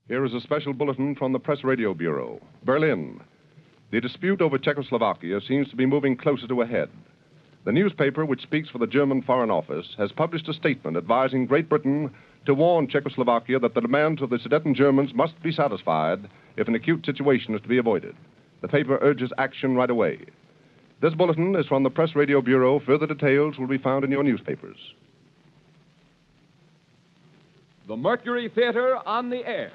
Here is a special bulletin from the Press Radio Bureau. Berlin. The dispute over Czechoslovakia seems to be moving closer to a head. The newspaper, which speaks for the German Foreign Office, has published a statement advising Great Britain to warn Czechoslovakia that the demands of the Sudeten Germans must be satisfied if an acute situation is to be avoided. The paper urges action right away. This bulletin is from the Press Radio Bureau. Further details will be found in your newspapers. The Mercury Theater on the air.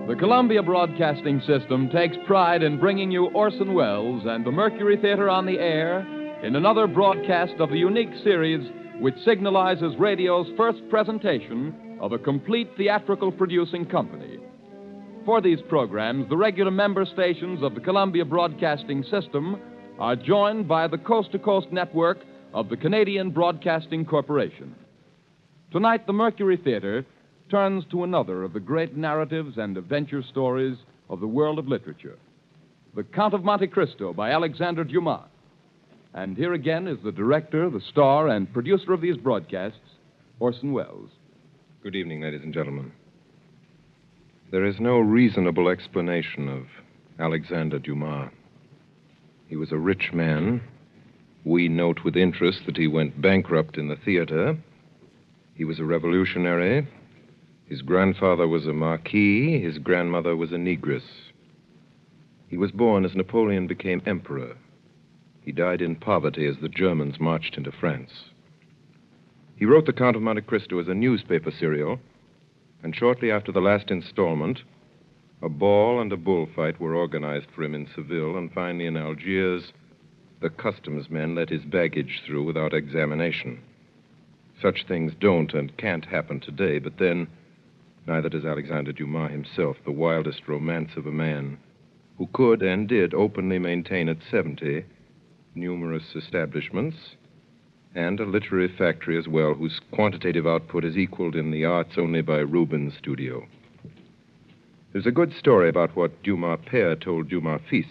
The Columbia Broadcasting System takes pride in bringing you Orson Welles and the Mercury Theater on the air in another broadcast of the unique series which signalizes radio's first presentation of a complete theatrical producing company. For these programs, the regular member stations of the Columbia Broadcasting System are joined by the coast-to-coast network of the Canadian Broadcasting Corporation. Tonight, the Mercury Theater turns to another of the great narratives and adventure stories of the world of literature, The Count of Monte Cristo by Alexander Dumas. And here again is the director, the star, and producer of these broadcasts, Orson Welles. Good evening, ladies and gentlemen. There is no reasonable explanation of Alexander Dumas. He was a rich man. We note with interest that he went bankrupt in the theater. He was a revolutionary. His grandfather was a marquis. His grandmother was a negress. He was born as Napoleon became emperor. He died in poverty as the Germans marched into France. He wrote The Count of Monte Cristo as a newspaper serial, and shortly after the last installment, a ball and a bullfight were organized for him in Seville, and finally in Algiers, the customs men let his baggage through without examination. Such things don't and can't happen today, but then, neither does Alexander Dumas himself, the wildest romance of a man who could and did openly maintain at 70 numerous establishments and a literary factory as well, whose quantitative output is equaled in the arts only by Rubens' studio. There's a good story about what Dumas père told Dumas fils.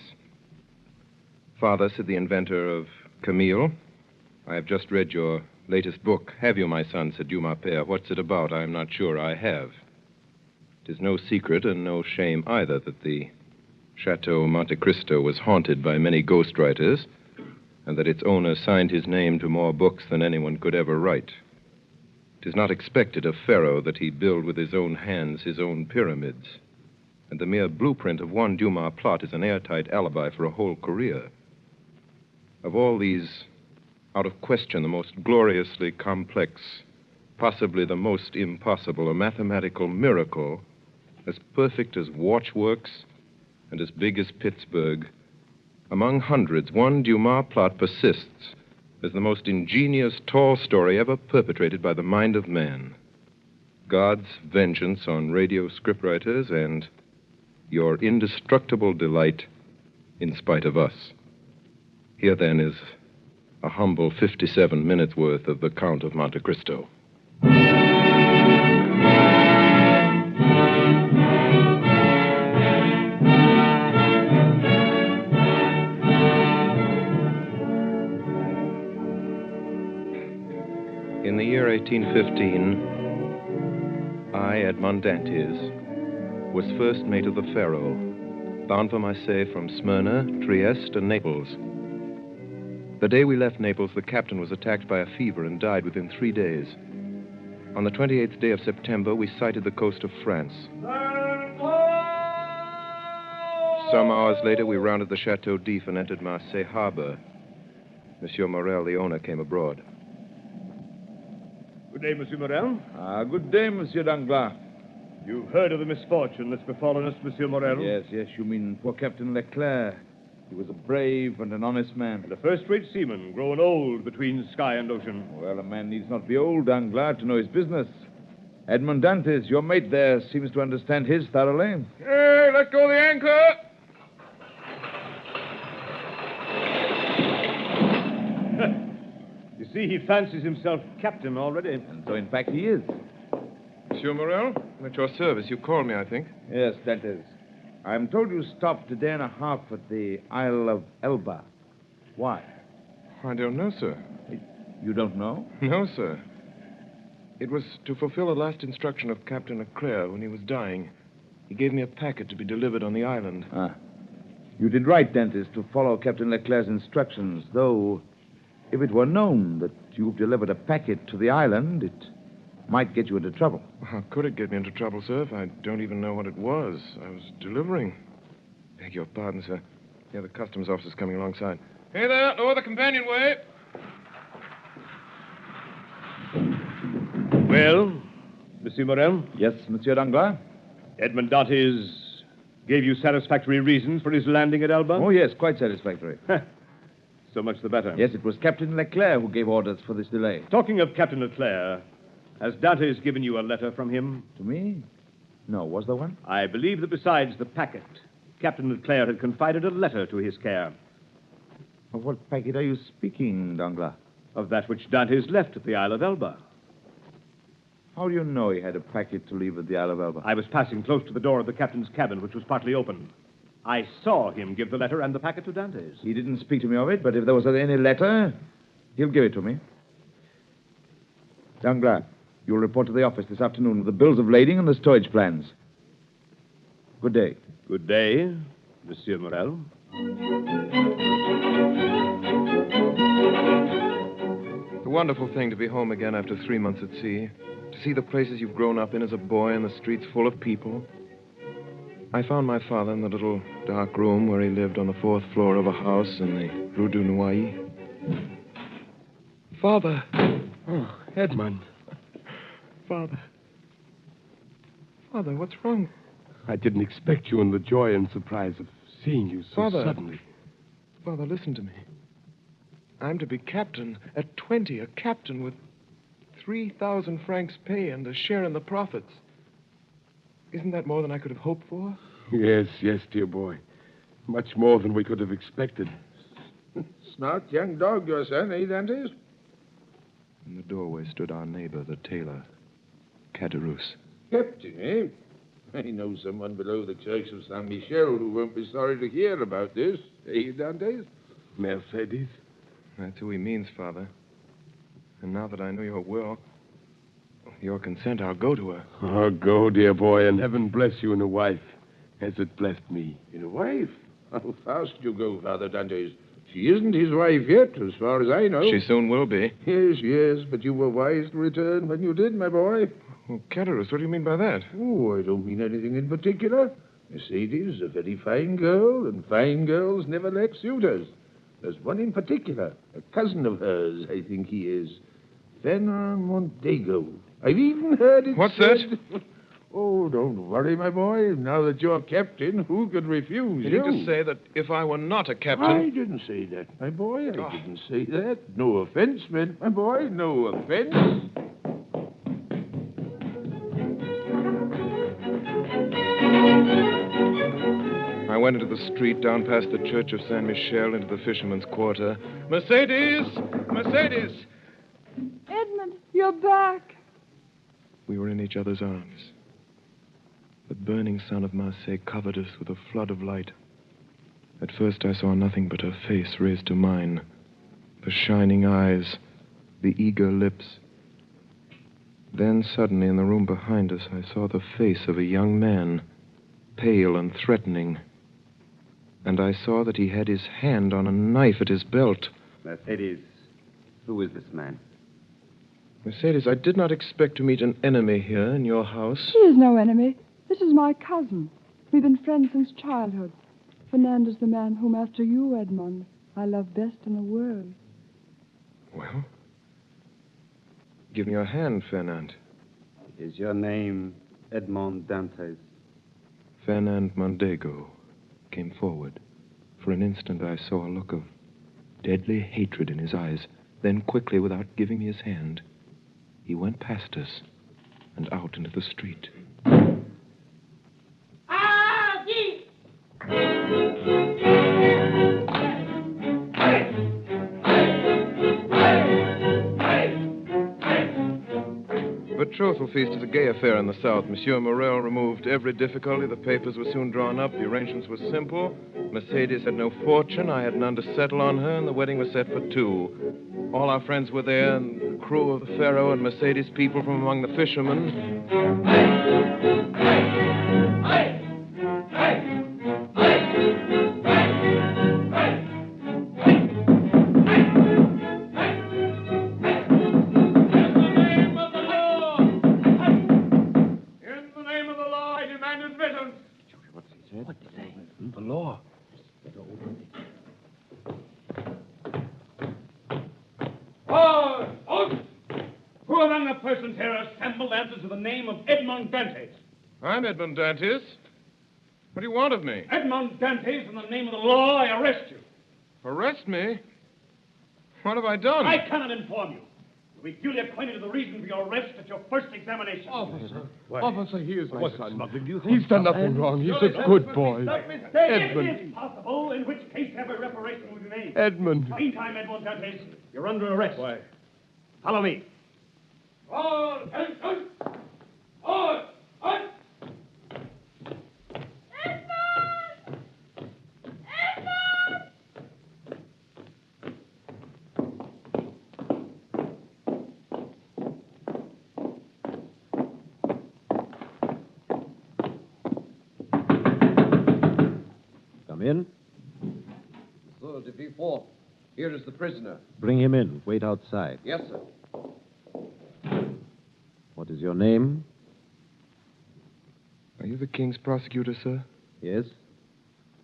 Father, said the inventor of Camille, I have just read your latest book. Have you, my son, said Dumas père. What's it about? I am not sure I have. It is no secret and no shame either that the Chateau Monte Cristo was haunted by many ghostwriters, and that its owner signed his name to more books than anyone could ever write. It is not expected of Pharaoh that he build with his own hands his own pyramids, and the mere blueprint of one Dumas plot is an airtight alibi for a whole career. Of all these, out of question, the most gloriously complex, possibly the most impossible, a mathematical miracle, as perfect as Watchworks and as big as Pittsburgh. Among hundreds, one Dumas plot persists as the most ingenious tall story ever perpetrated by the mind of man. God's vengeance on radio scriptwriters and your indestructible delight in spite of us. Here, then, is a humble 57 minutes worth of The Count of Monte Cristo. In the year 1815, I, Edmond Dantes, was first mate of the Pharaoh, bound for Marseille from Smyrna, Trieste, and Naples. The day we left Naples, the captain was attacked by a fever and died within 3 days. On the 28th day of September, we sighted the coast of France. Some hours later, we rounded the Chateau d'If and entered Marseille harbor. Monsieur Morel, the owner, came abroad. Good day, Monsieur Morel. Good day, Monsieur Danglars. You've heard of the misfortune that's befallen us, Monsieur Morel? Yes, you mean poor Captain Leclerc. He was a brave and an honest man. And a first-rate seaman, growing old between sky and ocean. Well, a man needs not be old, Danglars, to know his business. Edmond Dantes, your mate there, seems to understand his thoroughly. Hey, let go the anchor! see he fancies himself captain already. And so, in fact, he is. Monsieur Morel, I'm at your service. You called me, I think. Yes, that is. I'm told you stopped a day and a half at the Isle of Elba. Why? I don't know, sir. You don't know? No, sir. It was to fulfill the last instruction of Captain Leclerc when he was dying. He gave me a packet to be delivered on the island. Ah. You did right, dentist, to follow Captain Leclerc's instructions, though if it were known that you've delivered a packet to the island, it might get you into trouble. How could it get me into trouble, sir, if I don't even know what it was I was delivering? Beg your pardon, sir. Yeah, the customs officer's coming alongside. Hey there, lower the companionway. Well, Monsieur Morel? Yes, Monsieur Danglars? Edmond Dantes gave you satisfactory reasons for his landing at Elba? Oh, yes, quite satisfactory. So much the better. Yes, it was Captain Leclerc who gave orders for this delay. Talking of Captain Leclerc, has Dantes given you a letter from him? To me? No, was there one? I believe that besides the packet, Captain Leclerc had confided a letter to his care. Of what packet are you speaking, Danglars? Of that which Dantes left at the Isle of Elba. How do you know he had a packet to leave at the Isle of Elba? I was passing close to the door of the captain's cabin, which was partly open. I saw him give the letter and the packet to Dantes. He didn't speak to me of it, but if there was any letter, he'll give it to me. Danglars, you'll report to the office this afternoon with the bills of lading and the stowage plans. Good day. Good day, Monsieur Morel. It's a wonderful thing to be home again after 3 months at sea. To see the places you've grown up in as a boy and the streets full of people. I found my father in the little dark room where he lived on the 4th floor of a house in the Rue du Noyer. Father. Oh, Edmond. Father. Father, what's wrong? I didn't expect you in the joy and surprise of seeing you so Father. suddenly. Father, listen to me. I'm to be captain at 20, a captain with 3,000 francs pay and a share in the profits. Isn't that more than I could have hoped for? Yes, dear boy. Much more than we could have expected. Smart young dog, your son, eh, Dantes? In the doorway stood our neighbor, the tailor, Caderousse. Captain, eh? I know someone below the church of Saint Michel who won't be sorry to hear about this, eh, Dantes? Mercedes? That's who he means, Father. And now that I know your will, your consent, I'll go to her. Oh, go, dear boy, and heaven bless you in a wife, as it blessed me. In a wife? How fast you go, Father Dantes. She isn't his wife yet, as far as I know. She soon will be. Yes, but you were wise to return when you did, my boy. Oh, Caderousse, what do you mean by that? Oh, I don't mean anything in particular. Mercedes is a very fine girl, and fine girls never lack suitors. There's one in particular, a cousin of hers, I think he is. Fernand Mondego. I've even heard it What's said... Oh, don't worry, my boy. Now that you're captain, who could refuse You you? need to say that if I were not a captain... I didn't say that, my boy. I didn't say that. No offense meant, my boy. No offense. I went into the street, down past the church of Saint Michel, into the fisherman's quarter. Mercedes! Mercedes! Edmund, you're back. We were in each other's arms. The burning sun of Marseille covered us with a flood of light. At first I saw nothing but her face raised to mine, the shining eyes, the eager lips. Then suddenly in the room behind us I saw the face of a young man, pale and threatening. And I saw that he had his hand on a knife at his belt. Mercedes, who is this man? Mercedes, I did not expect to meet an enemy here in your house. He is no enemy. This is my cousin. We've been friends since childhood. Fernand the man whom, after you, Edmond, I love best in the world. Well, give me your hand, Fernand. Is your name Edmond Dantes? Fernand Mondego came forward. For an instant, I saw a look of deadly hatred in his eyes. Then, quickly, without giving me his hand, he went past us and out into the street. betrothal feast is a gay affair in the South. Monsieur Morel removed every difficulty. The papers were soon drawn up. The arrangements were simple. Mercedes had no fortune. I had none to settle on her, and the wedding was set for 2. All our friends were there, and the crew of the Pharaoh and Mercedes people from among the fishermen. The law. Who among the persons here assembled answers to the name of Edmond Dantes? I'm Edmond Dantes. What do you want of me? Edmond Dantes, in the name of the law, I arrest you. Arrest me? What have I done? I cannot inform you. You'll be duly acquainted with the reason for your arrest at your first examination. Officer, he is my son. He's done nothing wrong. He's a good boy. Edmund. It is possible, in which case every reparation will be made. Edmund. Meantime, Edmond Dantes, you're under arrest. Why? Follow me. All attention! All! Come in. Sir, de Villefort, here is the prisoner. Bring him in. Wait outside. Yes, sir. What is your name? Are you the king's prosecutor, sir? Yes.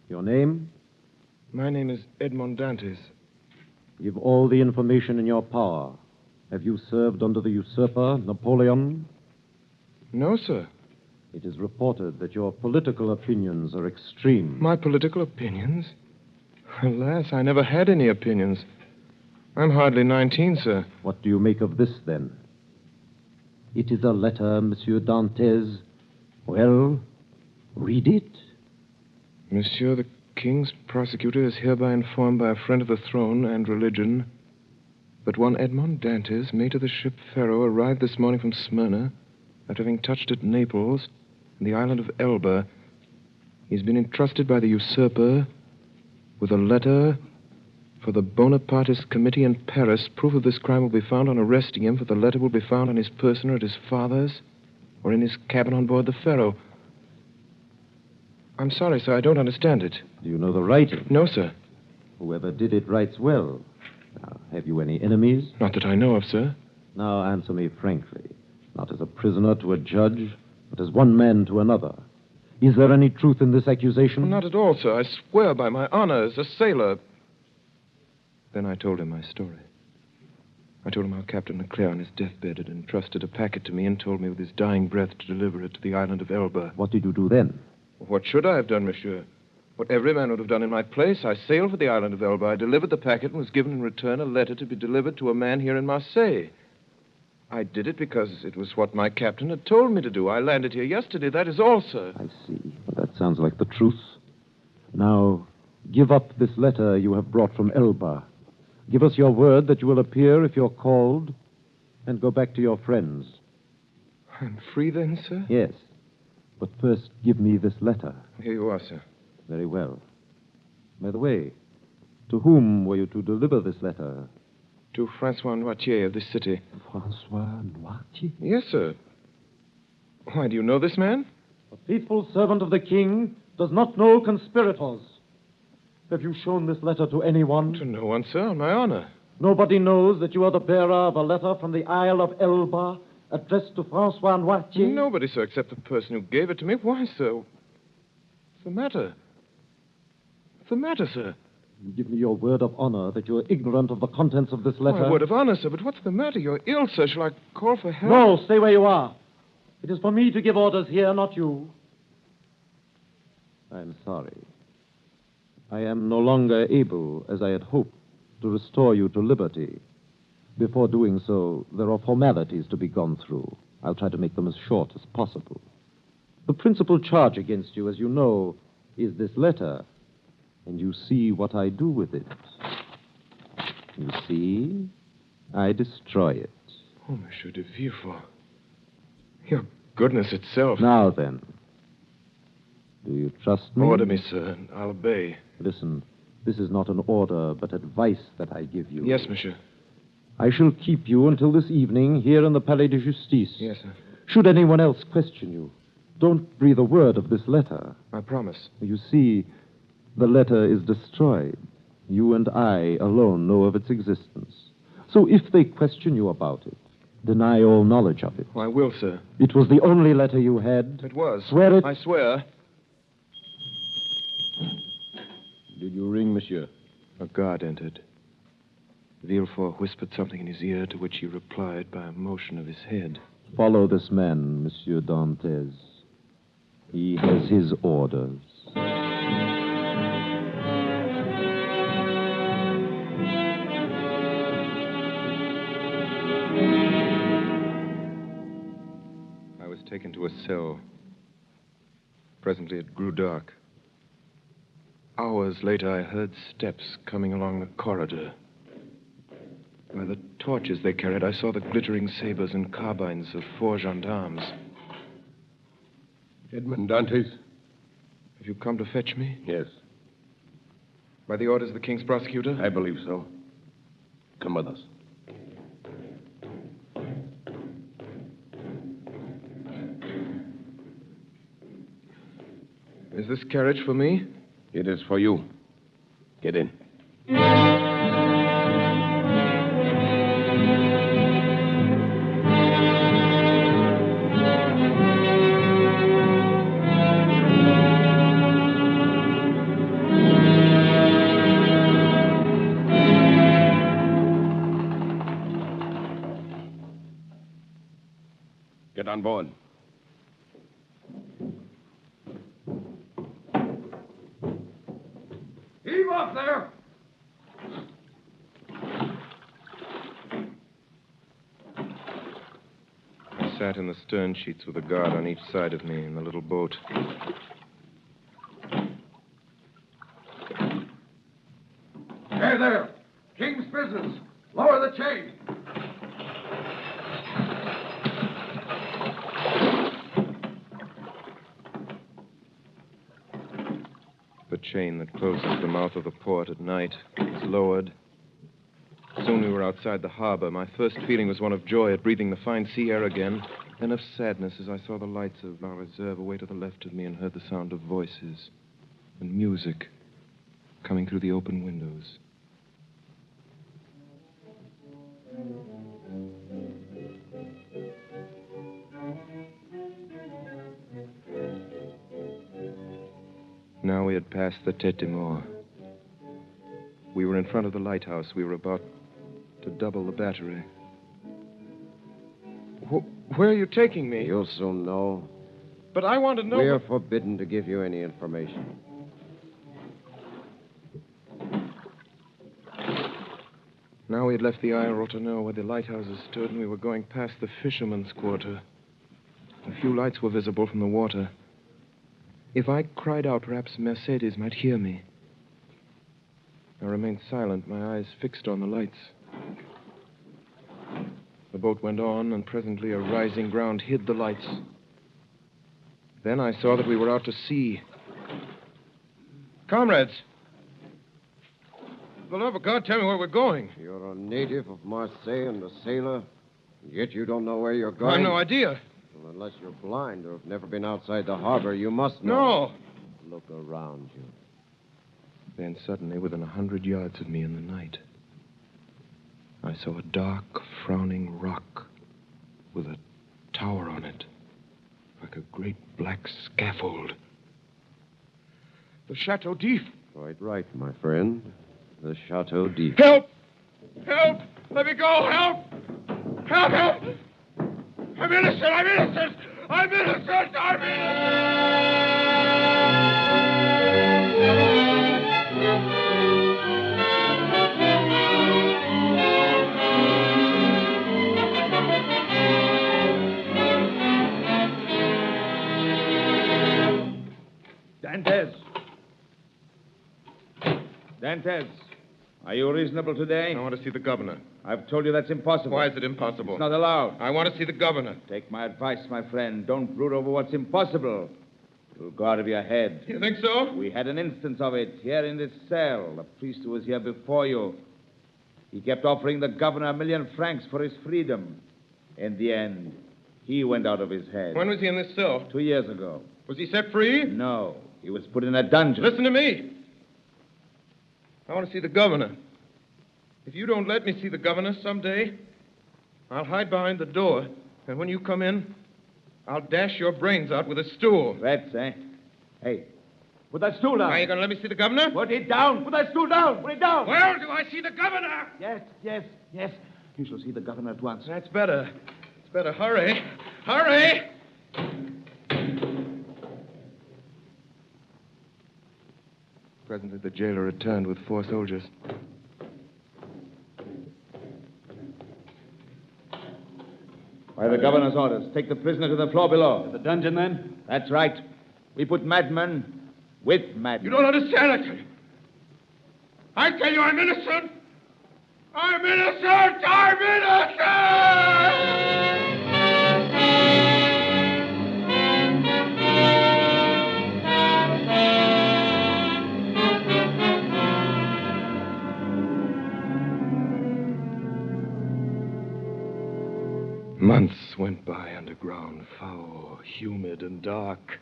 Your name? My name is Edmond Dantes. Give all the information in your power. Have you served under the usurper, Napoleon? No, sir. It is reported that your political opinions are extreme. My political opinions? Alas, I never had any opinions. I'm hardly 19, sir. What do you make of this, then? It is a letter, Monsieur Dantes. Well, read it. Monsieur, the king's prosecutor is hereby informed by a friend of the throne and religion that one Edmond Dantes, mate of the ship Pharaoh, arrived this morning from Smyrna after having touched at Naples and the island of Elba. He's been entrusted by the usurper with a letter for the Bonapartist committee in Paris. Proof of this crime will be found on arresting him, for the letter will be found on his person or at his father's or in his cabin on board the Pharaoh. I'm sorry, sir, I don't understand it. Do you know the writing? No, sir. Whoever did it writes well. Now, have you any enemies? Not that I know of, sir. Now, answer me frankly. Not as a prisoner to a judge, but as one man to another. Is there any truth in this accusation? Not at all, sir. I swear by my honor as a sailor. Then I told him my story. I told him how Captain Leclerc on his deathbed had entrusted a packet to me and told me with his dying breath to deliver it to the island of Elba. What did you do then? What should I have done, monsieur? What every man would have done in my place. I sailed for the island of Elba. I delivered the packet and was given in return a letter to be delivered to a man here in Marseille. I did it because it was what my captain had told me to do. I landed here yesterday. That is all, sir. I see. Well, that sounds like the truth. Now, give up this letter you have brought from Elba. Give us your word that you will appear if you're called, and go back to your friends. I'm free then, sir? Yes. But first, give me this letter. Here you are, sir. Very well. By the way, to whom were you to deliver this letter? To Francois Noirtier of this city. Francois Noirtier? Yes, sir. Why, do you know this man? A faithful servant of the king does not know conspirators. Have you shown this letter to anyone? To no one, sir, on my honor. Nobody knows that you are the bearer of a letter from the Isle of Elba addressed to Francois Noirtier? Nobody, sir, except the person who gave it to me. Why, sir? What's the matter? What's the matter, sir? You give me your word of honor that you're ignorant of the contents of this letter. My word of honor, sir, but what's the matter? You're ill, sir. Shall I call for help? No, stay where you are. It is for me to give orders here, not you. I'm sorry. I am no longer able, as I had hoped, to restore you to liberty. Before doing so, there are formalities to be gone through. I'll try to make them as short as possible. The principal charge against you, as you know, is this letter. And you see what I do with it. You see? I destroy it. Oh, Monsieur de Villefort. Your goodness itself. Now then, do you trust me? Order me, sir, and I'll obey. Listen, this is not an order, but advice that I give you. Yes, monsieur. I shall keep you until this evening here in the Palais de Justice. Yes, sir. Should anyone else question you, don't breathe a word of this letter. I promise. You see, the letter is destroyed. You and I alone know of its existence. So if they question you about it, deny all knowledge of it. I will, sir. It was the only letter you had. It was. Swear it. I swear. Did you ring, monsieur? A guard entered. Villefort whispered something in his ear, to which he replied by a motion of his head. Follow this man, Monsieur Dantes. He has his orders. I was taken to a cell. Presently it grew dark. Hours later, I heard steps coming along the corridor. By the torches they carried, I saw the glittering sabers and carbines of 4 gendarmes. Edmond Dantes? Have you come to fetch me? Yes, By the orders of the king's prosecutor? I believe so. Come with us. Is this carriage for me? It is for you. Get in. Get on board. Heave off there! I sat in the stern sheets with a guard on each side of me in the little boat. Hey there! King's business! Lower the chain! The chain that closes the mouth of the port at night was lowered. Soon we were outside the harbor. My first feeling was one of joy at breathing the fine sea air again, then of sadness as I saw the lights of La Reserve away to the left of me and heard the sound of voices and music coming through the open windows. Now we had passed the Tête de Mort. We were in front of the lighthouse. We were about to double the battery. Where are you taking me? You'll soon know. But I want to know... We're forbidden to give you any information. Now we had left the Aérodrome where the lighthouses stood, and we were going past the fisherman's quarter. A few lights were visible from the water. If I cried out, perhaps Mercedes might hear me. I remained silent, my eyes fixed on the lights. The boat went on, and presently a rising ground hid the lights. Then I saw that we were out to sea. Comrades! For the love of God, tell me where we're going. You're a native of Marseille and a sailor, yet you don't know where you're going? I have no idea. Well, unless you're blind or have never been outside the harbor, you must know. No. Look around you. Then suddenly, within 100 yards of me in the night, I saw a dark, frowning rock with a tower on it, like a great black scaffold. The Chateau d'If. Quite right, my friend. The Chateau d'If. Help! Help! Let me go! Help! Help! Help! I'm innocent! I'm innocent! I'm innocent! I'm innocent! Dantes. Dantes. Are you reasonable today? I want to see the governor. I've told you that's impossible. Why is it impossible? It's not allowed. I want to see the governor. Take my advice, my friend. Don't brood over what's impossible. It'll go out of your head. You think so? We had an instance of it here in this cell. The priest who was here before you. He kept offering the governor 1,000,000 francs for his freedom. In the end, he went out of his head. When was he in this cell? 2 years ago. Was he set free? No. He was put in a dungeon. Listen to me. I want to see the governor. If you don't let me see the governor someday, I'll hide behind the door, and when you come in, I'll dash your brains out with a stool. Threats, eh? Hey, put that stool down. Are you going to let me see the governor? Put it down. Put that stool down. Put it down. Well, do I see the governor? Yes. You shall see the governor at once. That's better. It's better. Hurry. Hurry! Presently, the jailer returned with 4 soldiers. By the governor's orders, take the prisoner to the floor below. The dungeon, then? That's right. We put madmen with madmen. You don't understand, I tell you. I tell you I'm innocent. I'm innocent! I'm innocent! Months went by underground, foul, humid, and dark.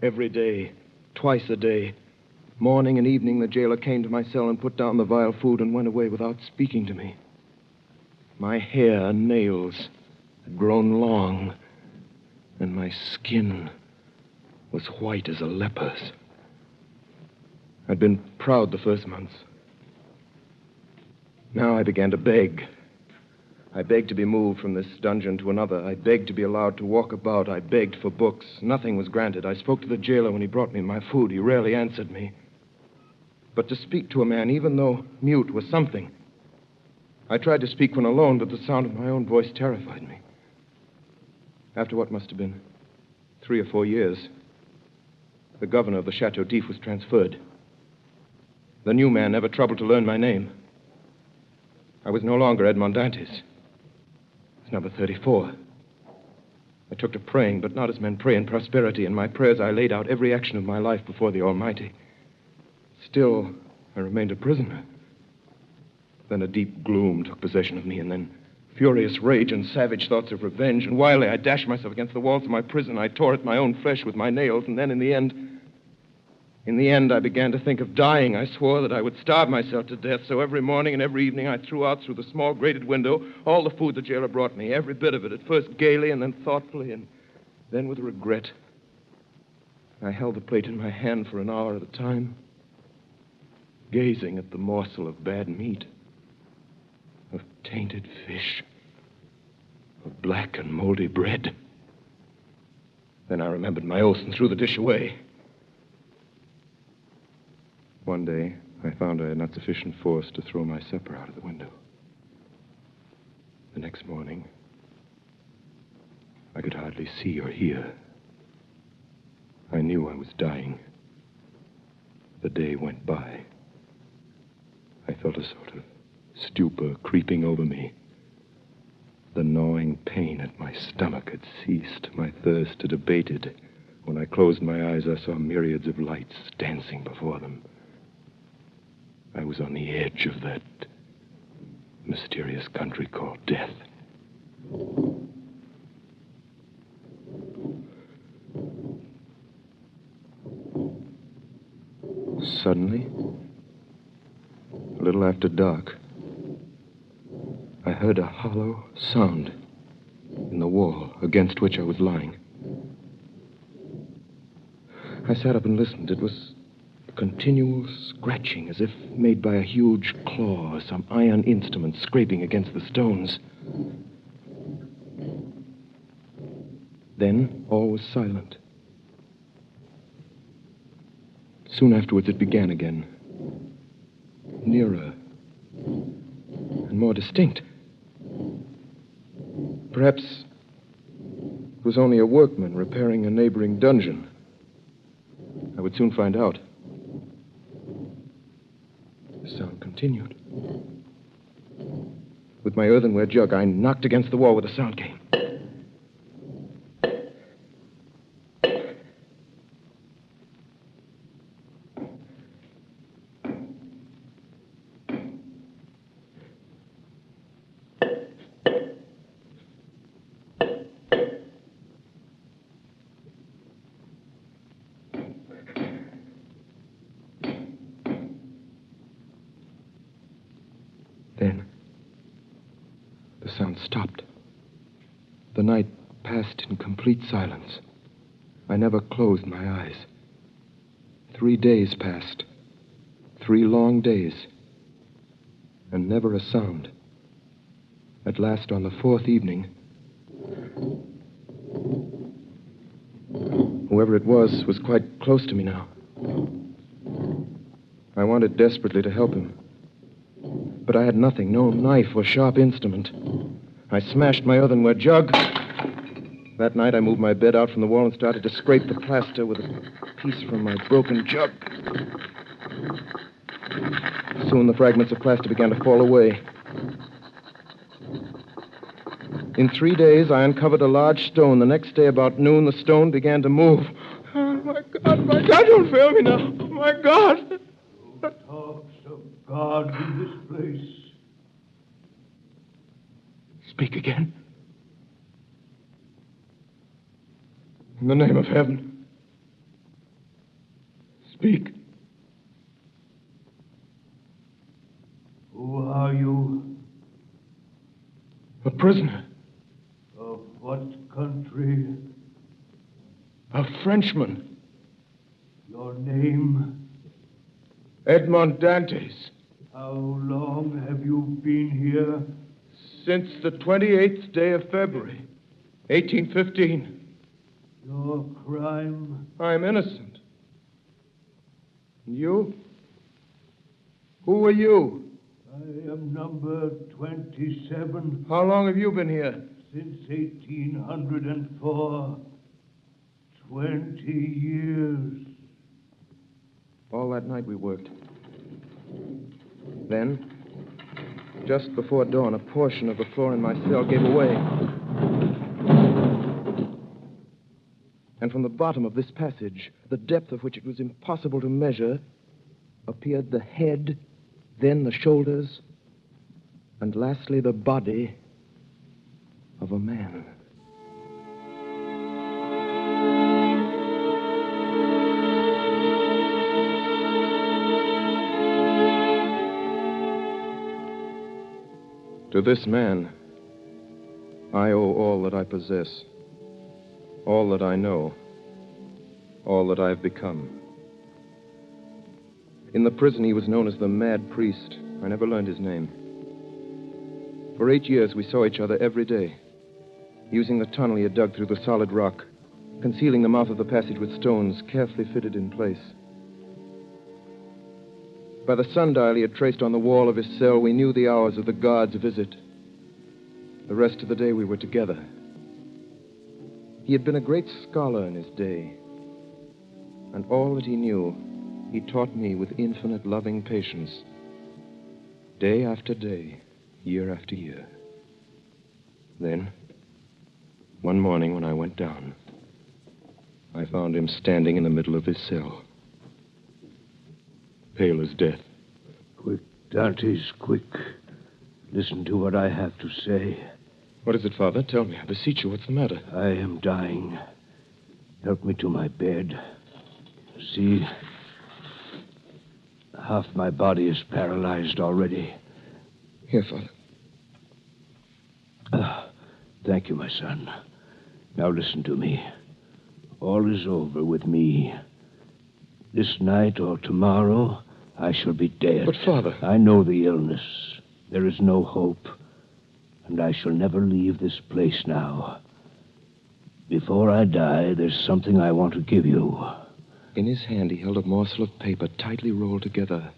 Every day, twice a day, morning and evening, the jailer came to my cell and put down the vile food and went away without speaking to me. My hair and nails had grown long, and my skin was white as a leper's. I'd been proud the first months. Now I began to beg. I begged to be moved from this dungeon to another. I begged to be allowed to walk about. I begged for books. Nothing was granted. I spoke to the jailer when he brought me my food. He rarely answered me. But to speak to a man, even though mute, was something. I tried to speak when alone, but the sound of my own voice terrified me. After what must have been 3 or 4 years, the governor of the Chateau d'If was transferred. The new man never troubled to learn my name. I was no longer Edmond Dantes. Number 34. I took to praying, but not as men pray in prosperity. In my prayers, I laid out every action of my life before the Almighty. Still, I remained a prisoner. Then a deep gloom took possession of me, and then furious rage and savage thoughts of revenge. And wildly, I dashed myself against the walls of my prison. I tore at my own flesh with my nails, and then in the end, I began to think of dying. I swore that I would starve myself to death, so every morning and every evening I threw out through the small grated window all the food the jailer brought me, every bit of it, at first gaily and then thoughtfully, and then with regret. I held the plate in my hand for an hour at a time, gazing at the morsel of bad meat, of tainted fish, of black and moldy bread. Then I remembered my oath and threw the dish away. One day, I found I had not sufficient force to throw my supper out of the window. The next morning, I could hardly see or hear. I knew I was dying. The day went by. I felt a sort of stupor creeping over me. The gnawing pain at my stomach had ceased. My thirst had abated. When I closed my eyes, I saw myriads of lights dancing before them. I was on the edge of that mysterious country called death. Suddenly, a little after dark, I heard a hollow sound in the wall against which I was lying. I sat up and listened. It was continual scratching, as if made by a huge claw or some iron instrument scraping against the stones. Then all was silent. Soon afterwards it began again, nearer and more distinct. Perhaps it was only a workman repairing a neighboring dungeon. I would soon find out. The sound continued. With my earthenware jug, I knocked against the wall where the sound came. Then, the sound stopped. The night passed in complete silence. I never closed my eyes. 3 days passed. 3 long days. And never a sound. At last, on the 4th evening, whoever it was quite close to me now. I wanted desperately to help him. But I had nothing, no knife or sharp instrument. I smashed my earthenware jug. That night, I moved my bed out from the wall and started to scrape the plaster with a piece from my broken jug. Soon, the fragments of plaster began to fall away. In 3 days, I uncovered a large stone. The next day, about noon, the stone began to move. Oh, my God, don't fail me now. My God. Talks of God in this place. Speak again. In the name of heaven. Speak. Who are you? A prisoner. Of what country? A Frenchman. Your name? Edmond Dantes. How long have you been here? Since the 28th day of February, 1815. Your crime? I'm innocent. And you? Who are you? I am number 27. How long have you been here? Since 1804. 20 years. All that night we worked. Then, just before dawn, a portion of the floor in my cell gave away. And from the bottom of this passage, the depth of which it was impossible to measure, appeared the head, then the shoulders, and lastly the body of a man. To this man, I owe all that I possess, all that I know, all that I have become. In the prison, he was known as the Mad Priest. I never learned his name. For 8 years, we saw each other every day, using the tunnel he had dug through the solid rock, concealing the mouth of the passage with stones carefully fitted in place. By the sundial he had traced on the wall of his cell, we knew the hours of the guard's visit. The rest of the day we were together. He had been a great scholar in his day, and all that he knew, he taught me with infinite loving patience, day after day, year after year. Then, one morning when I went down, I found him standing in the middle of his cell, pale as death. Quick, Dantes, quick. Listen to what I have to say. What is it, Father? Tell me. I beseech you. What's the matter? I am dying. Help me to my bed. See, half my body is paralyzed already. Here, Father. Thank you, my son. Now listen to me. All is over with me. This night or tomorrow, I shall be dead. But, Father... I know the illness. There is no hope. And I shall never leave this place now. Before I die, there's something I want to give you. In his hand, he held a morsel of paper tightly rolled together.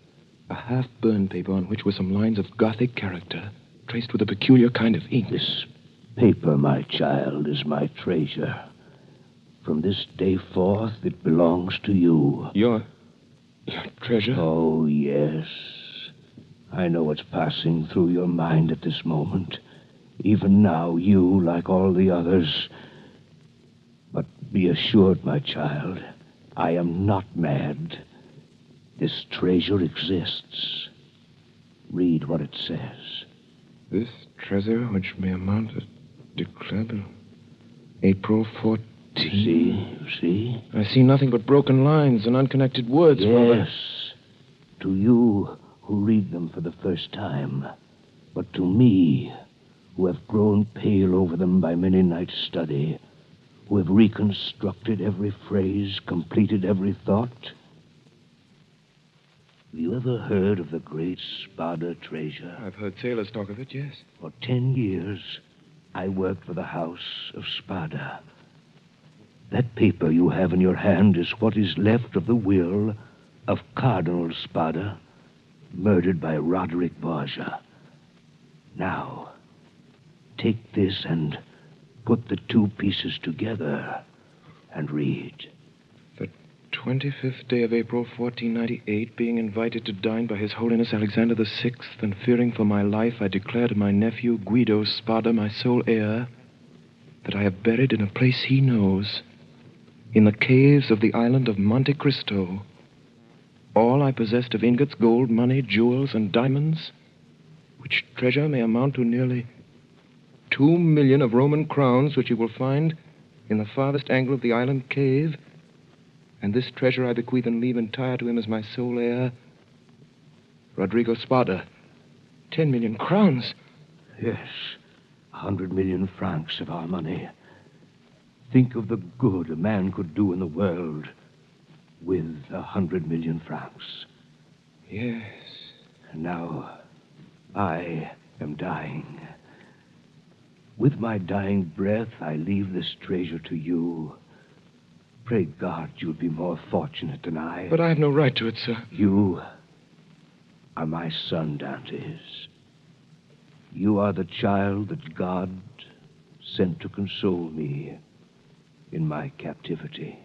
A half-burned paper on which were some lines of Gothic character, traced with a peculiar kind of ink. This paper, my child, is my treasure. From this day forth, it belongs to you. Your treasure? Oh, yes. I know what's passing through your mind at this moment. Even now, you, like all the others... But be assured, my child, I am not mad. This treasure exists. Read what it says. This treasure, which may amount to declared April 14th. You see? I see nothing but broken lines and unconnected words, Father. Yes, to you who read them for the first time. But to me, who have grown pale over them by many nights' study, who have reconstructed every phrase, completed every thought. Have you ever heard of the great Spada treasure? I've heard sailors talk of it, yes. For 10 years, I worked for the House of Spada. That paper you have in your hand is what is left of the will of Cardinal Spada, murdered by Roderick Borgia. Now, take this and put the two pieces together and read. The 25th day of April, 1498, being invited to dine by His Holiness Alexander VI, and fearing for my life, I declare to my nephew Guido Spada, my sole heir, that I have buried in a place he knows, in the caves of the island of Monte Cristo, all I possessed of ingots, gold, money, jewels, and diamonds, which treasure may amount to nearly 2 million of Roman crowns, which you will find in the farthest angle of the island cave. And this treasure I bequeath and leave entire to him as my sole heir, Rodrigo Spada. 10 million crowns. Yes, 100 million francs of our money. Think of the good a man could do in the world with 100 million francs. Yes. And now, I am dying. With my dying breath, I leave this treasure to you. Pray God you'll be more fortunate than I. But I have no right to it, sir. You are my son, Dantes. You are the child that God sent to console me in my captivity.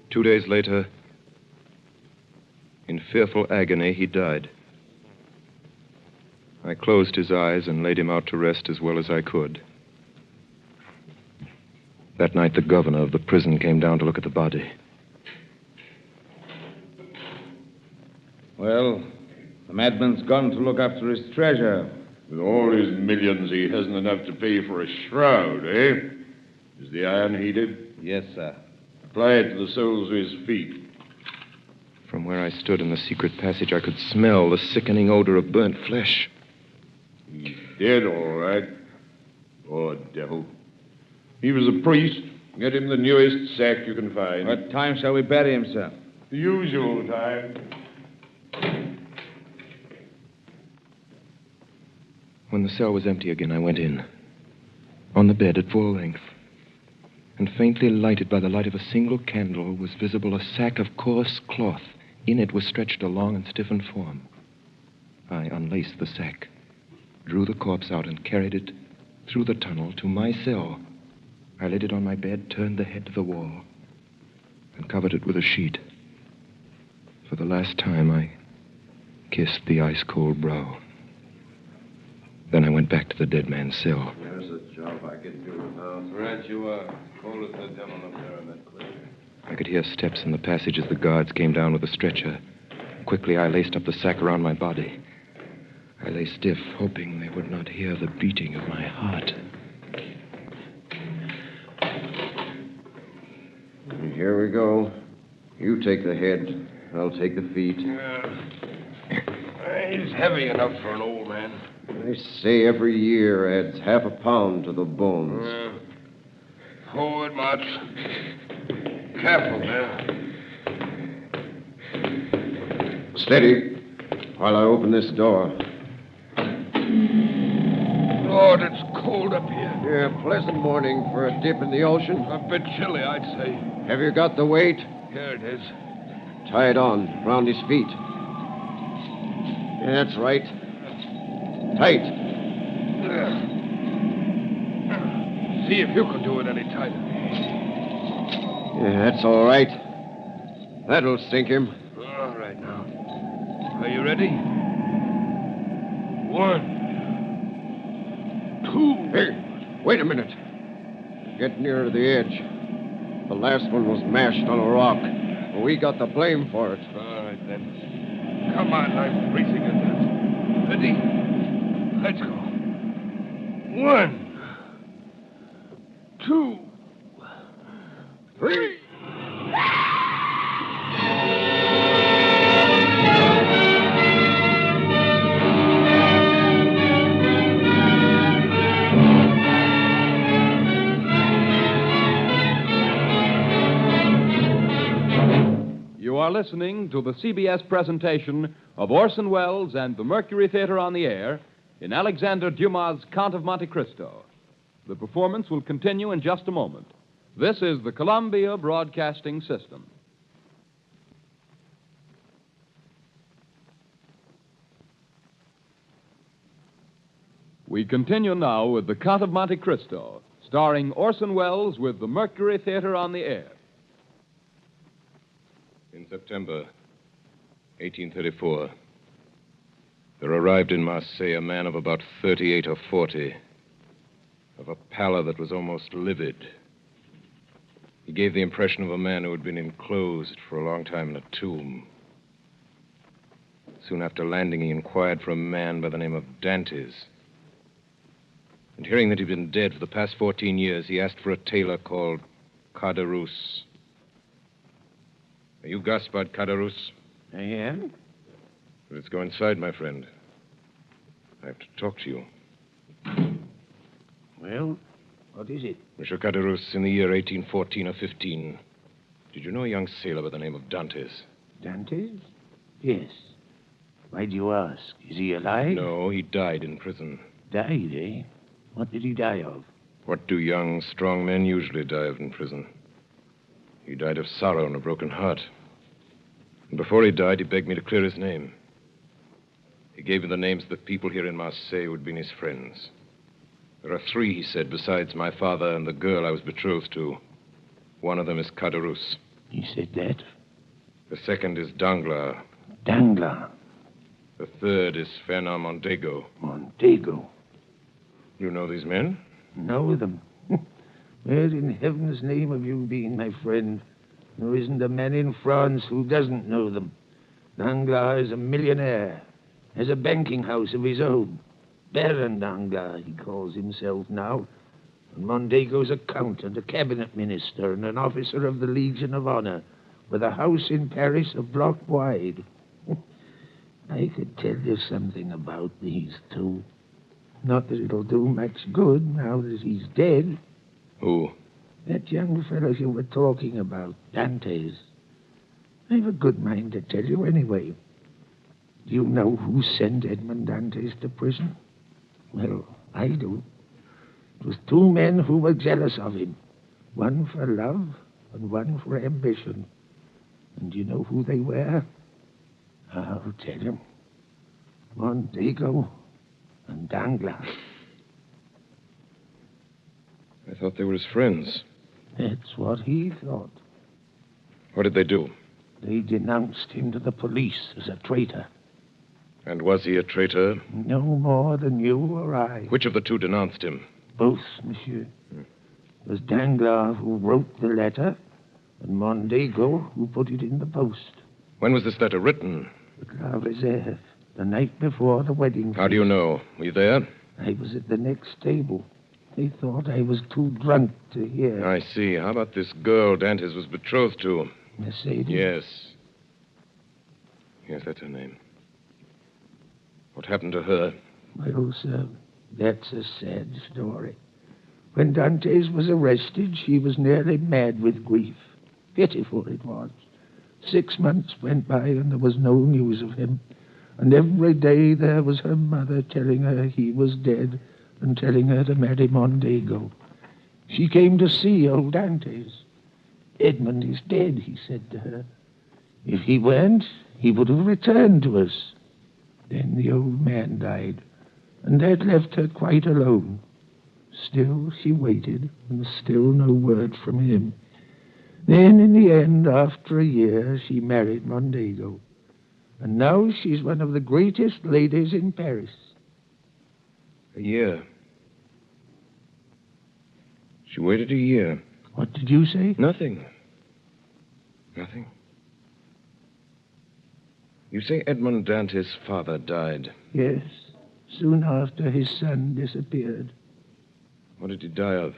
Two days later, in fearful agony, he died. I closed his eyes and laid him out to rest as well as I could. That night, the governor of the prison came down to look at the body. Well, the madman's gone to look after his treasure. With all his millions, he hasn't enough to pay for a shroud, eh? Is the iron heated? Yes, sir. Apply it to the soles of his feet. From where I stood in the secret passage, I could smell the sickening odor of burnt flesh. He's dead, all right. Poor devil. He was a priest. Get him the newest sack you can find. What time shall we bury him, sir? The usual time. When the cell was empty again, I went in. On the bed at full length, and faintly lighted by the light of a single candle, was visible a sack of coarse cloth. In it was stretched a long and stiffened form. I unlaced the sack, drew the corpse out, and carried it through the tunnel to my cell. I laid it on my bed, turned the head to the wall, and covered it with a sheet. For the last time, I kissed the ice-cold brow. Then I went back to the dead man's cell. There's a job I can do now. Right you are. Cold as the devil up there in that clear. I could hear steps in the passage as the guards came down with the stretcher. Quickly, I laced up the sack around my body. I lay stiff, hoping they would not hear the beating of my heart. Here we go. You take the head. I'll take the feet. He's heavy enough for an old man. They say every year adds half a pound to the bones. Forward, march. Careful now. Steady, while I open this door. Lord, it's cold up here. Yeah, pleasant morning for a dip in the ocean. A bit chilly, I'd say. Have you got the weight? Here it is. Tie it on, round his feet. Yeah, that's right. Tight. See if you can do it any tighter. Yeah, that's all right. That'll sink him. All right, now. Are you ready? 1, 2. Hey, wait a minute. Get nearer the edge. The last one was mashed on a rock. We got the blame for it. All right, then. Come on, I'm bracing at that. Ready? Let's go. 1, 2, 3. You are listening to the CBS presentation of Orson Welles and the Mercury Theater on the Air in Alexander Dumas' Count of Monte Cristo. The performance will continue in just a moment. This is the Columbia Broadcasting System. We continue now with the Count of Monte Cristo, starring Orson Welles with the Mercury Theater on the Air. In September 1834, there arrived in Marseille a man of about 38 or 40, of a pallor that was almost livid. He gave the impression of a man who had been enclosed for a long time in a tomb. Soon after landing, he inquired for a man by the name of Dantes. And hearing that he'd been dead for the past 14 years, he asked for a tailor called Caderousse. Are you Gaspard Caderousse? I am? Let's go inside, my friend. I have to talk to you. Well, what is it? Monsieur Caderousse, in the year 1814 or 15, did you know a young sailor by the name of Dantes? Dantes? Yes. Why do you ask? Is he alive? No, he died in prison. Died, eh? What did he die of? What do young, strong men usually die of in prison? He died of sorrow and a broken heart. And before he died, he begged me to clear his name. He gave me the names of the people here in Marseille who had been his friends. There are 3, he said, besides my father and the girl I was betrothed to. One of them is Caderousse. He said that? The second is Danglars. Danglars? The third is Fernand Mondego. Mondego? You know these men? Know them? Where in heaven's name have you been, my friend? There isn't a man in France who doesn't know them. Danglars is a millionaire, has a banking house of his own. Baron Danglars, he calls himself now. And Montego's a count and a cabinet minister and an officer of the Legion of Honor, with a house in Paris a block wide. I could tell you something about these 2. Not that it'll do much good now that he's dead. Who? That young fellow you were talking about, Dantes. I've a good mind to tell you anyway. Do you know who sent Edmond Dantes to prison? Well, I do. It was 2 men who were jealous of him. One for love and one for ambition. And do you know who they were? I'll tell you. Mondego and Danglars. I thought they were his friends. That's what he thought. What did they do? They denounced him to the police as a traitor. And was he a traitor? No more than you or I. Which of the 2 denounced him? Both, monsieur. It was Danglars who wrote the letter, and Mondego who put it in the post. When was this letter written? At La Reserve, the night before the wedding. How do you know? Were you there? I was at the next table. They thought I was too drunk to hear. I see. How about this girl Dantes was betrothed to? Mercedes? Yes. Yes, that's her name. What happened to her? Well, sir, that's a sad story. When Dantes was arrested, she was nearly mad with grief. Pitiful it was. 6 months went by and there was no news of him. And every day there was her mother telling her he was dead and telling her to marry Mondego. She came to see old Dantes. Edmond is dead, he said to her. If he weren't, he would have returned to us. Then the old man died, and that left her quite alone. Still she waited, and still no word from him. Then, in the end, after a year, she married Mondego. And now she's one of the greatest ladies in Paris. A year. She waited a year. What did you say? Nothing. Nothing. You say Edmond Dante's father died. Yes, soon after his son disappeared. What did he die of?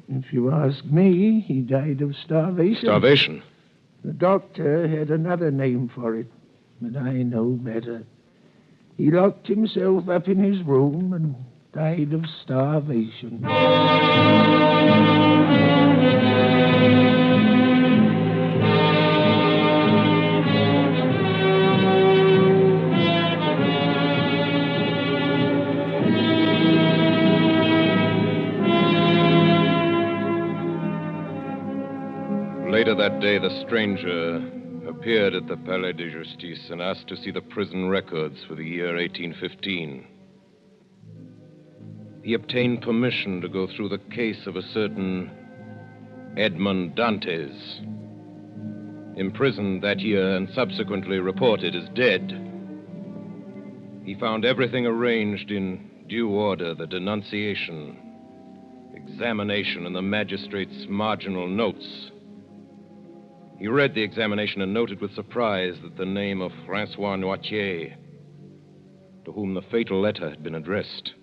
If you ask me, he died of starvation. Starvation? The doctor had another name for it, but I know better. He locked himself up in his room and died of starvation. Later that day, the stranger appeared at the Palais de Justice and asked to see the prison records for the year 1815. He obtained permission to go through the case of a certain Edmond Dantes, imprisoned that year and subsequently reported as dead. He found everything arranged in due order: the denunciation, examination, and the magistrate's marginal notes. He read the examination and noted with surprise that the name of Francois Noirtier, to whom the fatal letter had been addressed,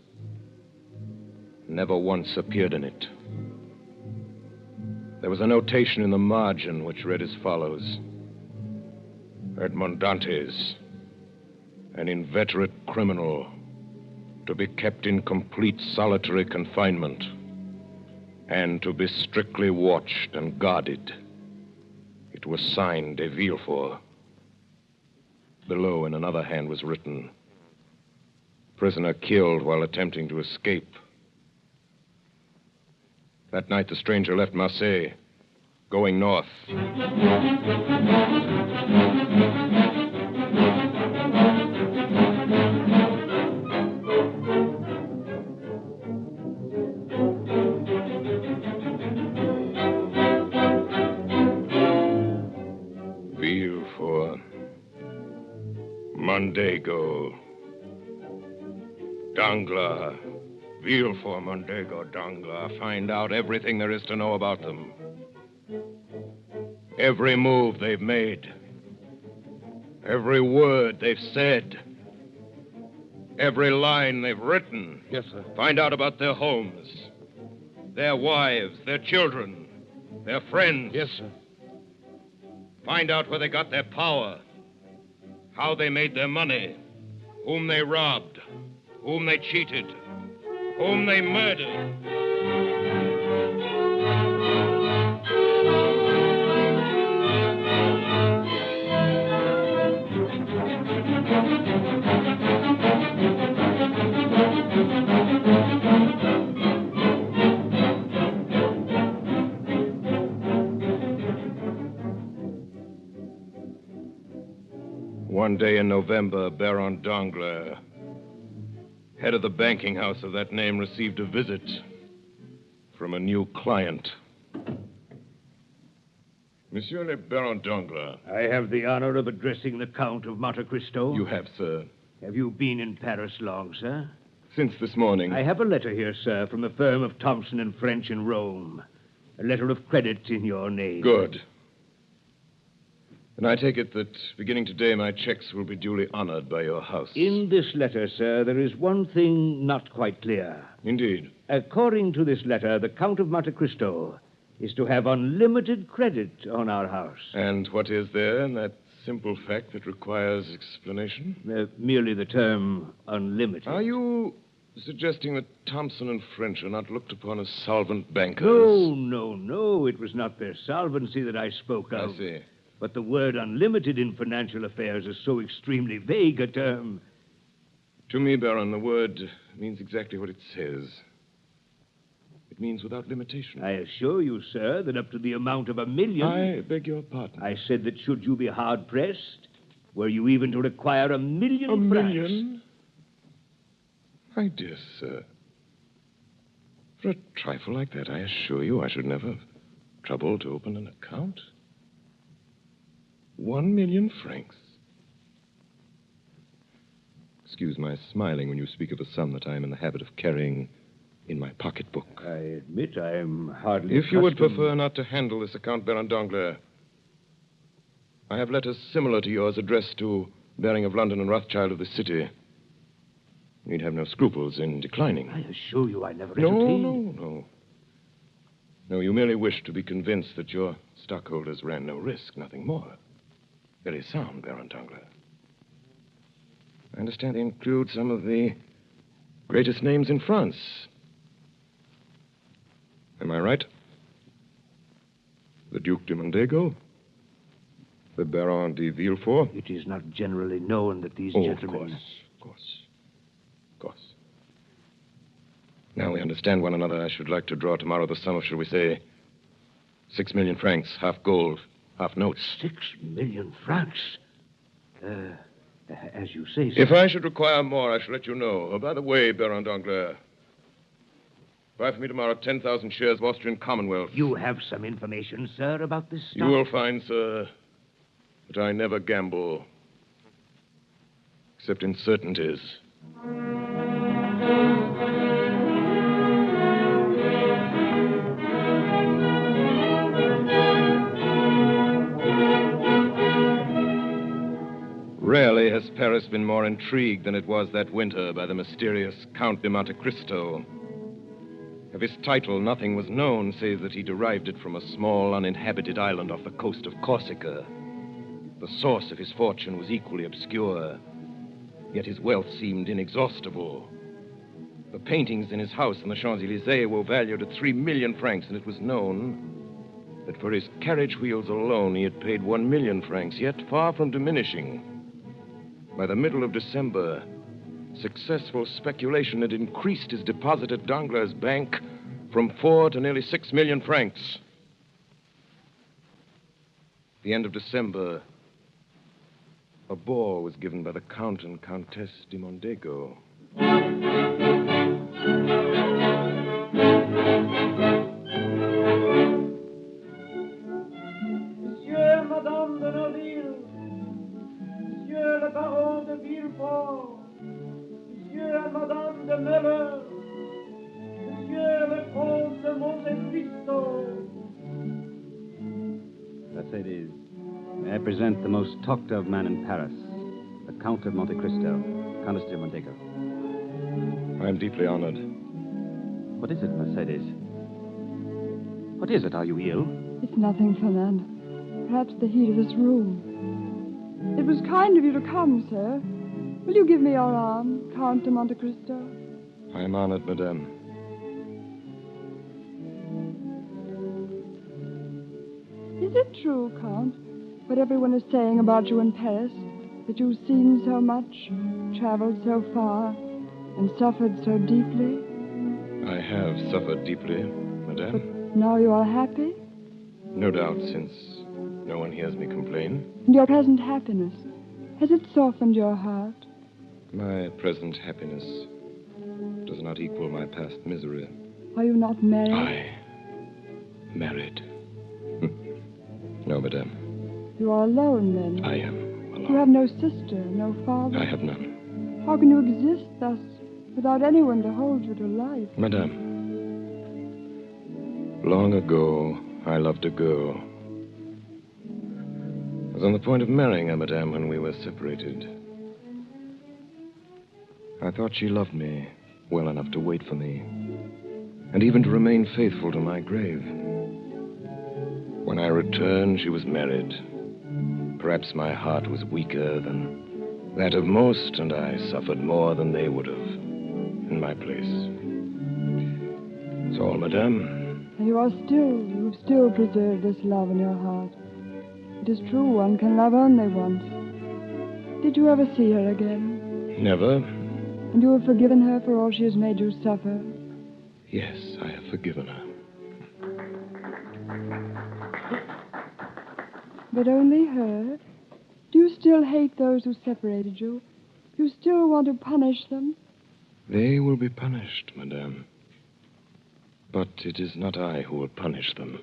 never once appeared in it. There was a notation in the margin which read as follows: Edmond Dantes, an inveterate criminal, to be kept in complete solitary confinement and to be strictly watched and guarded. It was signed de Villefort. Below, in another hand, was written, prisoner killed while attempting to escape. That night, the stranger left Marseille, going north. Villefort, Mondego, Danglars. Villefort, Mondego, Danglars. Find out everything there is to know about them. Every move they've made. Every word they've said. Every line they've written. Yes, sir. Find out about their homes, their wives, their children, their friends. Yes, sir. Find out where they got their power, how they made their money, whom they robbed, whom they cheated, whom they murdered. One day in November, Baron Danglars, head of the banking house of that name, received a visit from a new client. Monsieur le Baron Danglars. I have the honor of addressing the Count of Monte Cristo. You have, sir. Have you been in Paris long, sir? Since this morning. I have a letter here, sir, from the firm of Thompson and French in Rome. A letter of credit in your name. Good. And I take it that beginning today, my checks will be duly honored by your house. In this letter, sir, there is one thing not quite clear. Indeed. According to this letter, the Count of Monte Cristo is to have unlimited credit on our house. And what is there in that simple fact that requires explanation? Merely the term unlimited. Are you suggesting that Thompson and French are not looked upon as solvent bankers? No. It was not their solvency that I spoke of. I see. But the word unlimited in financial affairs is so extremely vague a term. To me, Baron, the word means exactly what it says. It means without limitation. I assure you, sir, that up to the amount of $1 million... I beg your pardon. I said that should you be hard-pressed, Were you even to require $1 million? $1 million? My dear sir, for a trifle like that, I assure you I should never have troubled to open an account. 1 million francs. Excuse my smiling when you speak of a sum that I am in the habit of carrying in my pocketbook. I admit I am hardly If you would accustomed- prefer not to handle this account, Baron Danglars, I have letters similar to yours addressed to Baring of London and Rothschild of the city. You'd have no scruples in declining. I assure you I never No, entertained. no. No, you merely wish to be convinced that your stockholders ran no risk, nothing more. Very sound, Baron Danglars. I understand they include some of the greatest names in France. Am I right? The Duc de Mondego? The Baron de Villefort? It is not generally known that these gentlemen... Of course. Now we understand one another. I should like to draw tomorrow the sum of, shall we say, 6 million francs, half gold, half notes. 6 million francs? As you say, sir. If I should require more, I shall let you know. Oh, by the way, Baron Danglars, buy for me tomorrow 10,000 shares of Austrian Commonwealth. You have some information, sir, about this stock? You will find, sir, that I never gamble, except in certainties. Rarely has Paris been more intrigued than it was that winter by the mysterious Count de Monte Cristo. Of his title, nothing was known, save that he derived it from a small, uninhabited island off the coast of Corsica. The source of his fortune was equally obscure, yet his wealth seemed inexhaustible. The paintings in his house in the Champs-Élysées were valued at 3 million francs, and it was known that for his carriage wheels alone he had paid 1 million francs, yet far from diminishing. By the middle of December, successful speculation had increased his deposit at Danglars' bank from 4 to nearly 6 million francs. At the end of December, a ball was given by the Count and Countess de Mondego. Monsieur, Madame de Noville, Monsieur le Baron de Villefort, Monsieur and Madame de Meller, Monsieur le Comte de Monte Cristo. Mercedes, may I present the most talked-of man in Paris, the Count of Monte Cristo, Countess de Mondego. I am deeply honored. What is it, Mercedes? What is it? Are you ill? It's nothing, Fernand. Perhaps the heat of this room. It was kind of you to come, sir. Will you give me your arm, Count de Monte Cristo? I am honored, madame. Is it true, Count, what everyone is saying about you in Paris? That you've seen so much, traveled so far, and suffered so deeply? I have suffered deeply, madame. But now you are happy? No doubt, since no one hears me complain. And your present happiness, has it softened your heart? My present happiness does not equal my past misery. Are you not married? I married. No, madame. You are alone, then? I am alone. You have no sister, no father? I have none. How can you exist thus, without anyone to hold you to life? Madame, long ago, I loved a girl. I was on the point of marrying her, madame, when we were separated. I thought she loved me well enough to wait for me, and even to remain faithful to my grave. When I returned, she was married. Perhaps my heart was weaker than that of most, and I suffered more than they would have in my place. That's all, madame. And you've still preserved this love in your heart. It is true, one can love only once. Did you ever see her again? Never. And you have forgiven her for all she has made you suffer? Yes, I have forgiven her. But only her? Do you still hate those who separated you? You still want to punish them? They will be punished, madame. But it is not I who will punish them.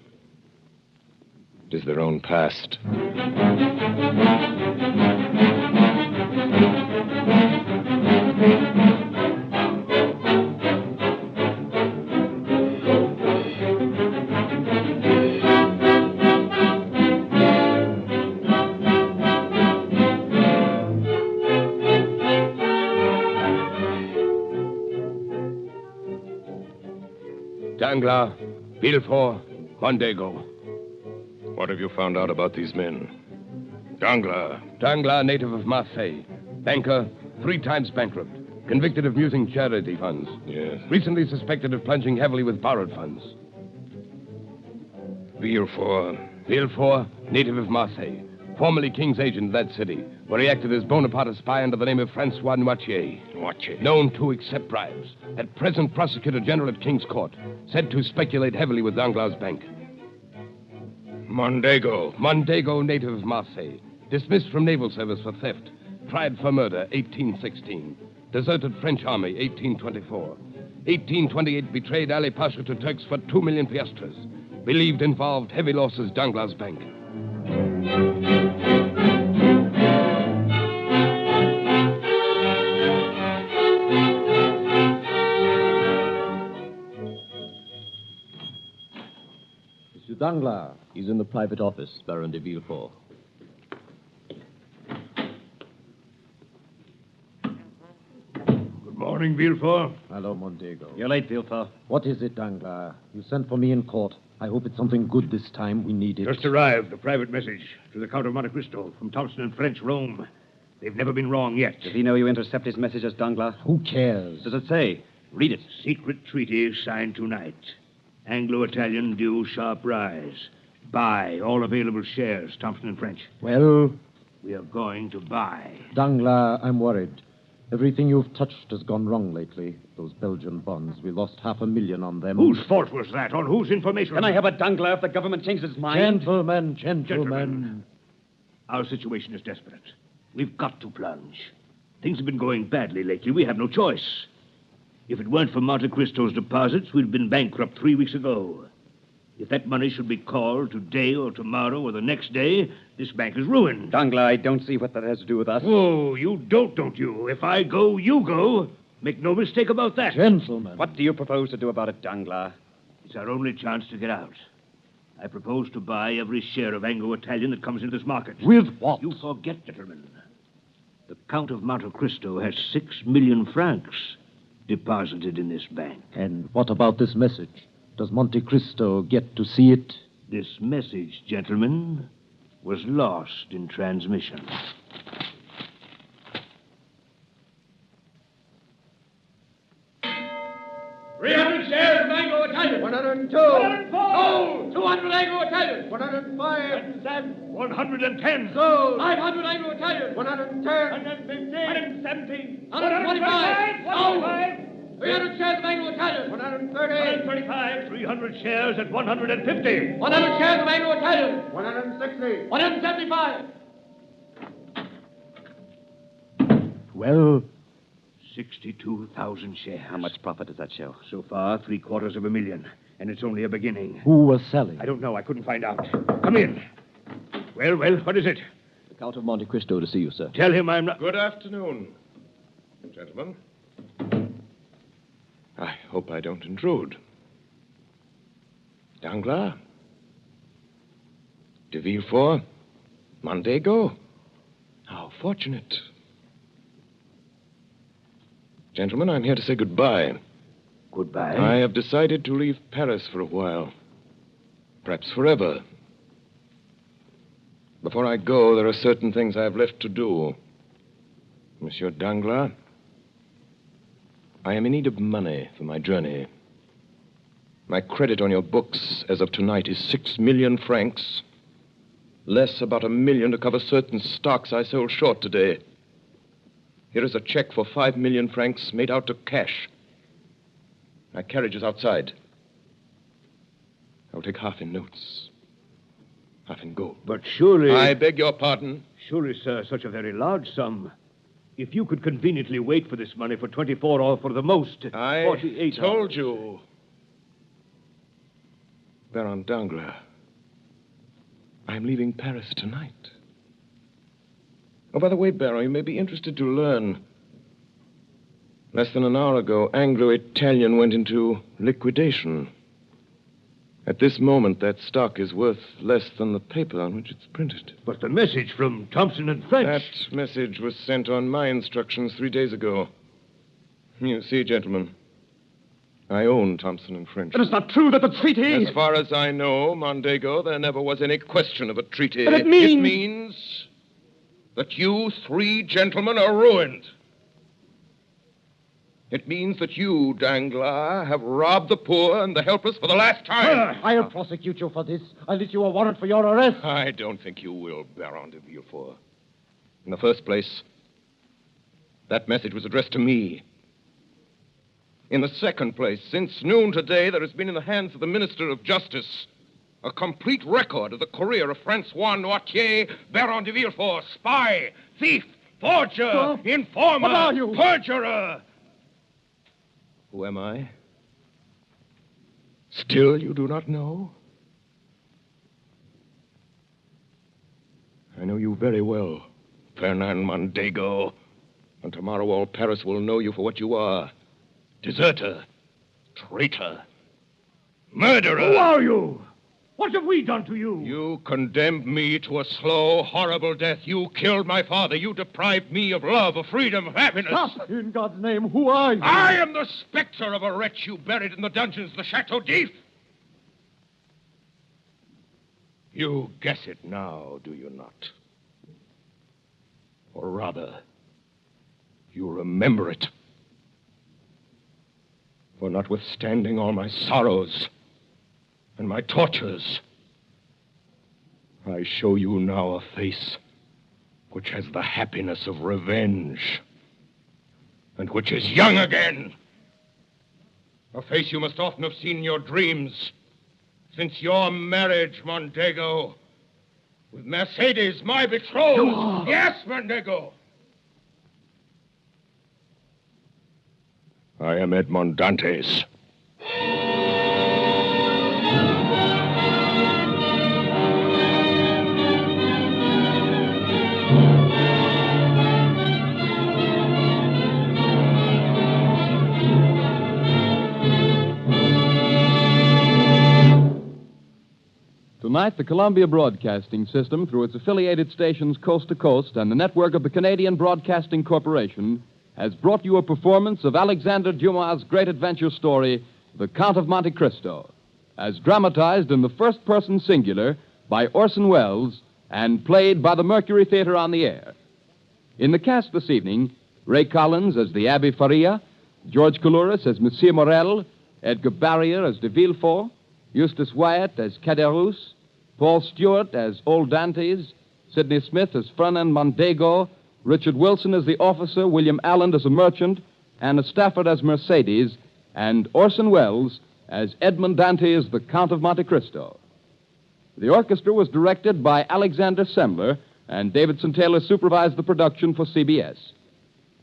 It is their own past. Danglars, Villefort, Mondego. What have you found out about these men? Danglars. Danglars, native of Marseille. Banker, 3 times bankrupt. Convicted of using charity funds. Yes. Recently suspected of plunging heavily with borrowed funds. Villefort. Villefort, native of Marseille. Formerly King's agent in that city, where he acted as Bonaparte's spy under the name of Francois Noirtier. Noirtier. Known to accept bribes. At present, Prosecutor General at King's Court. Said to speculate heavily with Danglars' bank. Mondego. Mondego, native of Marseille. Dismissed from naval service for theft. Tried for murder, 1816. Deserted French army, 1824. 1828, betrayed Ali Pasha to Turks for 2 million piastres. Believed involved heavy losses Danglars' bank. Monsieur Danglars. He's in the private office, Baron de Villefort. Good morning, Villefort. Hello, Mondego. You're late, Villefort. What is it, Danglars? You sent for me in court. I hope it's something good this time. We need it. Just arrived, a private message to the Count of Monte Cristo from Thompson and French, Rome. They've never been wrong yet. Does he know you intercept his messages, Danglars? Who cares? Does it say? Read it. Secret treaty signed tonight. Anglo-Italian due sharp rise. Buy all available shares, Thompson and French. Well? We are going to buy. Danglars, I'm worried. Everything you've touched has gone wrong lately. Those Belgian bonds, we lost $500,000 on them. Whose fault was that? On whose information? Can I have a Danglars if the government changes its mind? Gentlemen. Our situation is desperate. We've got to plunge. Things have been going badly lately. We have no choice. If it weren't for Monte Cristo's deposits, we'd have been bankrupt 3 weeks ago. If that money should be called today or tomorrow or the next day, this bank is ruined. Danglars, I don't see what that has to do with us. Oh, you don't you? If I go, you go. Make no mistake about that. Gentlemen. What do you propose to do about it, Danglars? It's our only chance to get out. I propose to buy every share of Anglo-Italian that comes into this market. With what? You forget, gentlemen. The Count of Monte Cristo has 6 million francs deposited in this bank. And what about this message? Does Monte Cristo get to see it? This message, gentlemen, was lost in transmission. Shares of Anglo-Italian. 102. 104. Sold. 200 Anglo-Italian. 105. 110. Sold. 500 Anglo-Italian. 110. 115. 117. 125. Sold. 300 shares of Anglo-Italian. 130. 135. 300 shares at 150. 100 shares of Anglo-Italian. 160. 175. Well? 62,000 shares. How much profit does that show? So far, $750,000. And it's only a beginning. Who was selling? I don't know. I couldn't find out. Come in. Well, what is it? The Count of Monte Cristo to see you, sir. Tell him I'm not... Good afternoon, gentlemen. I hope I don't intrude. Danglars? De Villefort? Mondego? How fortunate. Gentlemen, I'm here to say goodbye. Goodbye? I have decided to leave Paris for a while. Perhaps forever. Before I go, there are certain things I have left to do. Monsieur Danglars, I am in need of money for my journey. My credit on your books as of tonight is 6 million francs. Less about 1 million to cover certain stocks I sold short today. Here is a check for 5 million francs made out to cash. My carriage is outside. I will take half in notes, half in gold. But surely... I beg your pardon. Surely, sir, such a very large sum. If you could conveniently wait for this money for 24 or for the most, 48 I told hours. you. Baron Danglars, I'm leaving Paris tonight. Oh, by the way, Baron, you may be interested to learn. Less than an hour ago, Anglo-Italian went into liquidation. At this moment, that stock is worth less than the paper on which it's printed. But the message from Thompson and French... That message was sent on my instructions 3 days ago. You see, gentlemen, I own Thompson and French. It is not true that the treaty... As far as I know, Mondego, there never was any question of a treaty. But it means... It means that you 3 gentlemen are ruined. It means that you, Danglars, have robbed the poor and the helpless for the last time. I'll prosecute you for this. I'll issue a warrant for your arrest. I don't think you will, Baron de Villefort. In the first place, that message was addressed to me. In the second place, since noon today, there has been in the hands of the Minister of Justice a complete record of the career of Francois Noirtier, Baron de Villefort, spy, thief, forger, informer, What are you? perjurer. Who am I? Still you do not know? I know you very well, Fernand Mondego. And tomorrow all Paris will know you for what you are. Deserter, traitor, murderer. Who are you? What have we done to you? You condemned me to a slow, horrible death. You killed my father. You deprived me of love, of freedom, of happiness. Stop! In God's name, who are you? I am the specter of a wretch you buried in the dungeons of the Chateau d'If. You guess it now, do you not? Or rather, you remember it. For notwithstanding all my sorrows and my tortures, I show you now a face which has the happiness of revenge and which is young again. A face you must often have seen in your dreams since your marriage, Mondego, with Mercedes, my betrothed. Yes, Mondego. I am Edmond Dantes. Tonight, the Columbia Broadcasting System, through its affiliated stations coast to coast and the network of the Canadian Broadcasting Corporation, has brought you a performance of Alexander Dumas' great adventure story, The Count of Monte Cristo, as dramatized in the first-person singular by Orson Welles and played by the Mercury Theater on the air. In the cast this evening, Ray Collins as the Abbé Faria, George Coulouris as Monsieur Morel, Edgar Barrier as de Villefort, Eustace Wyatt as Caderousse, Paul Stewart as Old Dantes, Sidney Smith as Fernand Mondego, Richard Wilson as the officer, William Allen as a merchant, Anna Stafford as Mercedes, and Orson Welles as Edmond Dantes, the Count of Monte Cristo. The orchestra was directed by Alexander Semler, and Davidson Taylor supervised the production for CBS.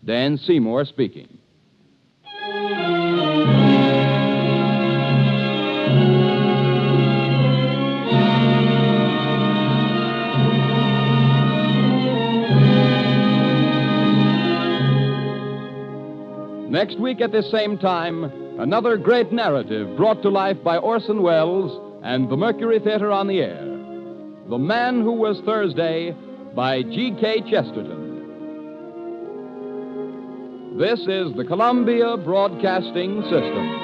Dan Seymour speaking. Next week at this same time, another great narrative brought to life by Orson Welles and the Mercury Theater on the air. The Man Who Was Thursday by G.K. Chesterton. This is the Columbia Broadcasting System.